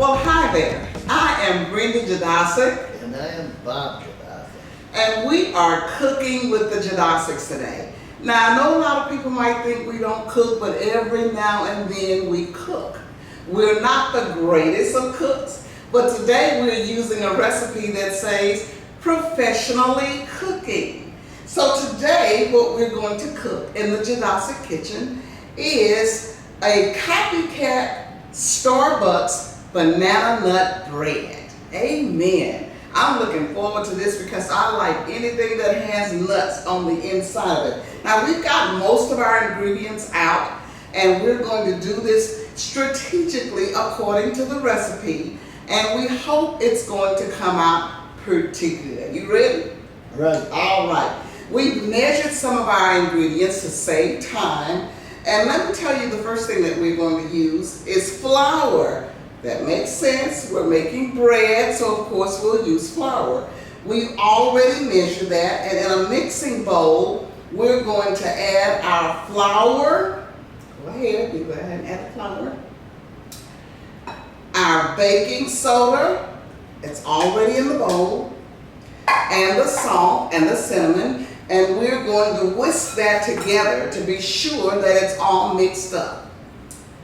Well, hi there. I am Brenda Dziadaszeks. And I am Bob Dziadaszeks. And we are cooking with the Dziadaszeks today. Now, I know a lot of people might think we don't cook, but every now and then we cook. We're not the greatest of cooks, but today we're using a recipe that says professionally cooking. So today what we're going to cook in the Dziadaszeks kitchen is a copycat Starbucks banana nut bread. Amen. I'm looking forward to this because I like anything that has nuts on the inside of it. Now we've got most of our ingredients out and we're going to do this strategically according to the recipe, and we hope it's going to come out pretty good. You ready? Right. All right. We've measured some of our ingredients to save time, and let me tell you the first thing that we're going to use is flour. That makes sense. We're making bread, so of course we'll use flour. We've already measured that, and in a mixing bowl, we're going to add our flour. Go ahead, you go ahead and add the flour. Our baking soda, it's already in the bowl, and the salt and the cinnamon, and we're going to whisk that together to be sure that it's all mixed up.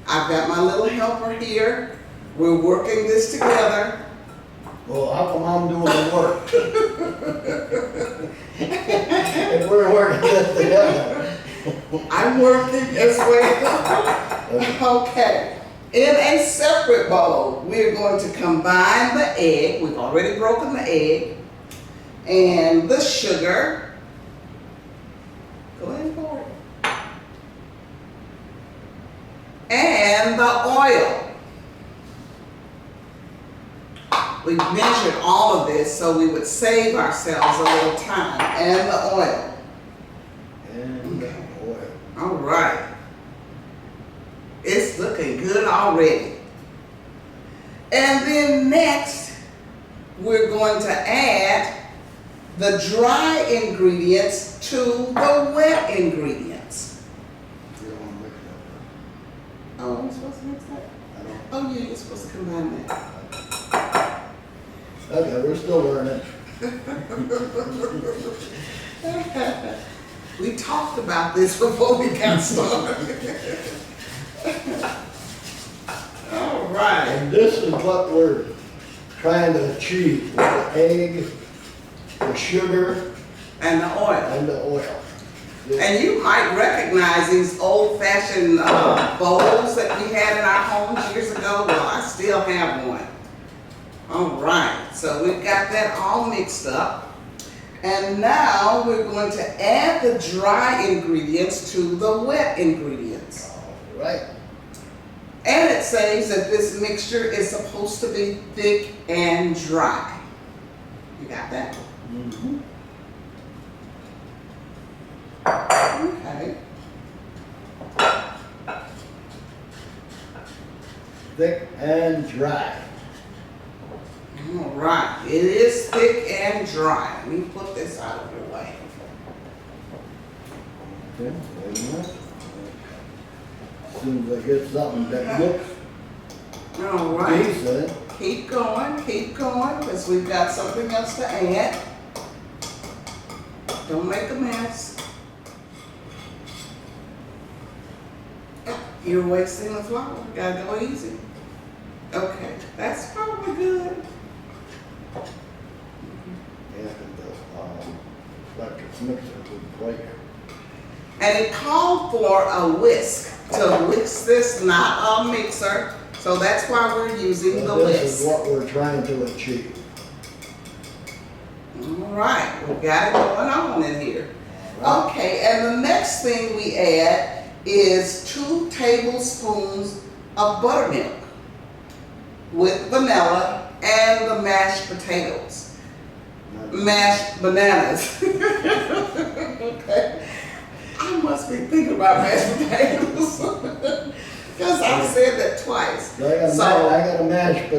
I've got my little helper here. We're working this together. Well, how come I'm doing the work? If we're working this together. I'm working as well. Okay. In a separate bowl, we're going to combine the egg. We've already broken the egg. And the sugar. Go ahead and pour it. And the oil. We've measured all of this so we would save ourselves a little time. And the oil. And the oil. All right. It's looking good already. And then next, we're going to add the dry ingredients to the wet ingredients. You don't want to mix it up. Oh, I'm supposed to mix that? I don't. Oh, yeah, you're supposed to combine that. Okay, we're still learning. We talked about this before we got started. All right. And this is what we're trying to achieve with the egg, the sugar, And the oil. and the oil. And you might recognize these old-fashioned bowls that we had in our homes years ago. Well, I still have one. All right, so we've got that all mixed up. And now we're going to add the dry ingredients to the wet ingredients. All right. And it says that this mixture is supposed to be thick and dry. You got that? Mm-hmm. Okay. Thick and dry. All right, it is thick and dry. Let me put this out of your way. Okay, wait a minute. As soon as I get something that looks All right, decent. keep going, because we've got something else to add. Don't make a mess. You're wasting the flour. Gotta go easy. Okay, that's probably good. And the electric mixer would break. And it called for a whisk to whisk this, not a mixer. So that's why we're using the This whisk. is what we're trying to achieve. All right, we got it going on in here. Okay, and the next thing we add is 2 tablespoons of buttermilk with vanilla and the mashed potatoes. Mashed bananas. Okay. I must be thinking about mashed potatoes. Because I've said that twice. I got a mashed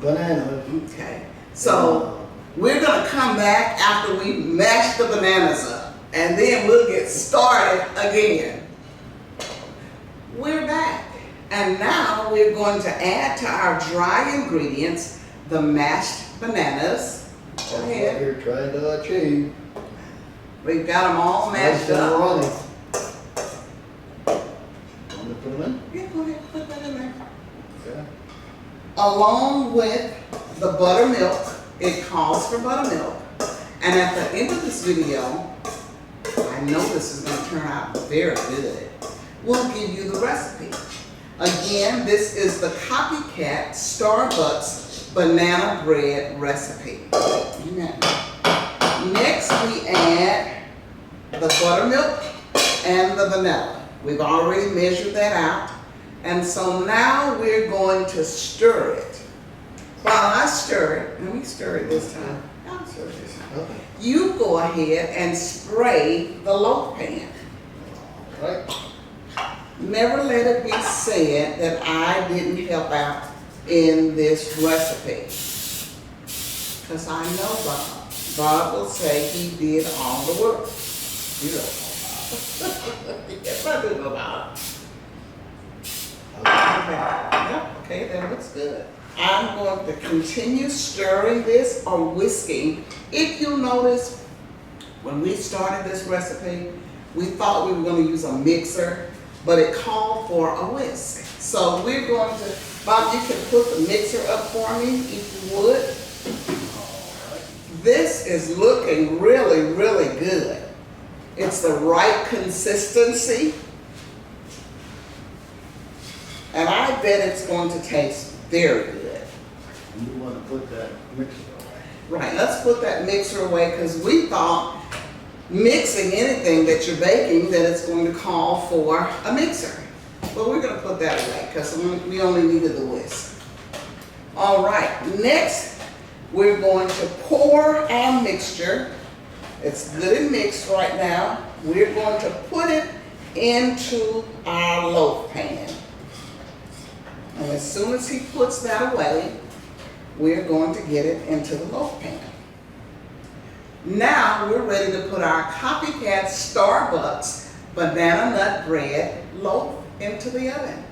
bananas. Okay. So we're going to come back after we mash the bananas up. And then we'll get started again. We're back. And now we're going to add to our dry ingredients the mashed bananas. Go That's what ahead. you're trying to achieve. We've got them all mashed Nice and up. runny. Want to put them in? Yeah, go ahead, put that in there. Okay. Along with the buttermilk, it calls for buttermilk. And at the end of this video, I know this is going to turn out very good. We'll give you the recipe. Again, this is the copycat Starbucks banana bread recipe. Next, we add the buttermilk and the vanilla. We've already measured that out. And so now we're going to stir it. While I stir it, let me stir it this time. I'll stir it this time. Okay. You go ahead and spray the loaf pan. All right. Never let it be said that I didn't help out in this recipe. Because I know Bob. Bob will say he did all the work. You don't. Yes, I do know Bob. Okay, that looks good. I'm going to continue stirring this or whisking. If you notice, when we started this recipe, we thought we were going to use a mixer, but it called for a whisk. So we're going to, Bob, you can put the mixer up for me if you would. This is looking really, really good. It's the right consistency. And I bet it's going to taste very good. And you want to put that mixer away. Right, let's put that mixer away because we thought mixing anything that you're baking that it's going to call for a mixer. But we're going to put that away because we only needed the whisk. All right, next we're going to pour our mixture. It's good and mixed right now. We're going to put it into our loaf pan. And as soon as he puts that away, we're going to get it into the loaf pan. Now we're ready to put our copycat Starbucks banana nut bread loaf into the oven.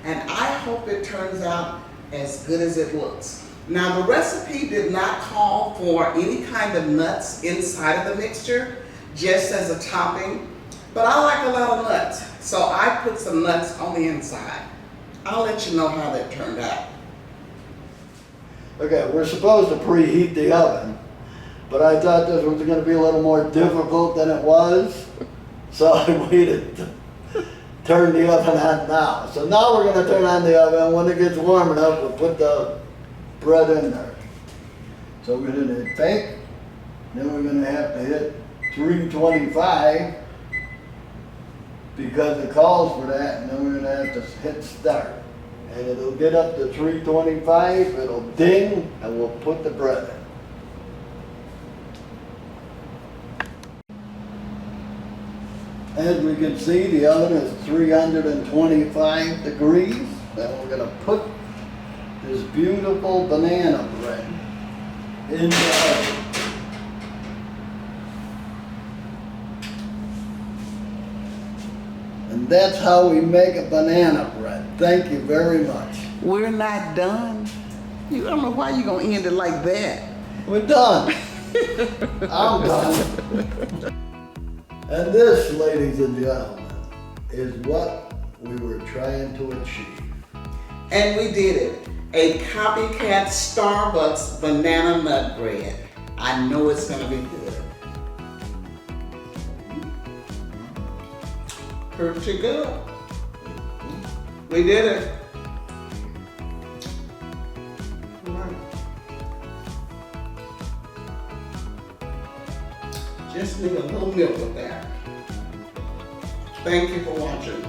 And I hope it turns out as good as it looks. Now the recipe did not call for any kind of nuts inside of the mixture, just as a topping. But I like a lot of nuts, so I put some nuts on the inside. I'll let you know how that turned out. Okay, we're supposed to preheat the oven, but I thought this was going to be a little more difficult than it was, so I waited to turn the oven on now. So now we're going to turn on the oven. When it gets warm enough, we'll put the bread in there. So we're going to hit bake, then we're going to have to hit 325 because it calls for that, and then we're going to have to hit start. And it'll get up to 325, it'll ding, and we'll put the bread in. As we can see, the oven is 325 degrees. Then we're going to put this beautiful banana bread in the oven. And that's how we make a banana bread. Thank you very much. We're not done. You don't know why you're going to end it like that. We're done. I'm done. And this, ladies and gentlemen, is what we were trying to achieve. And we did it. A copycat Starbucks banana nut bread. I know it's going to be good. Pretty good. We did it. Just need a little milk with that. Thank you for watching.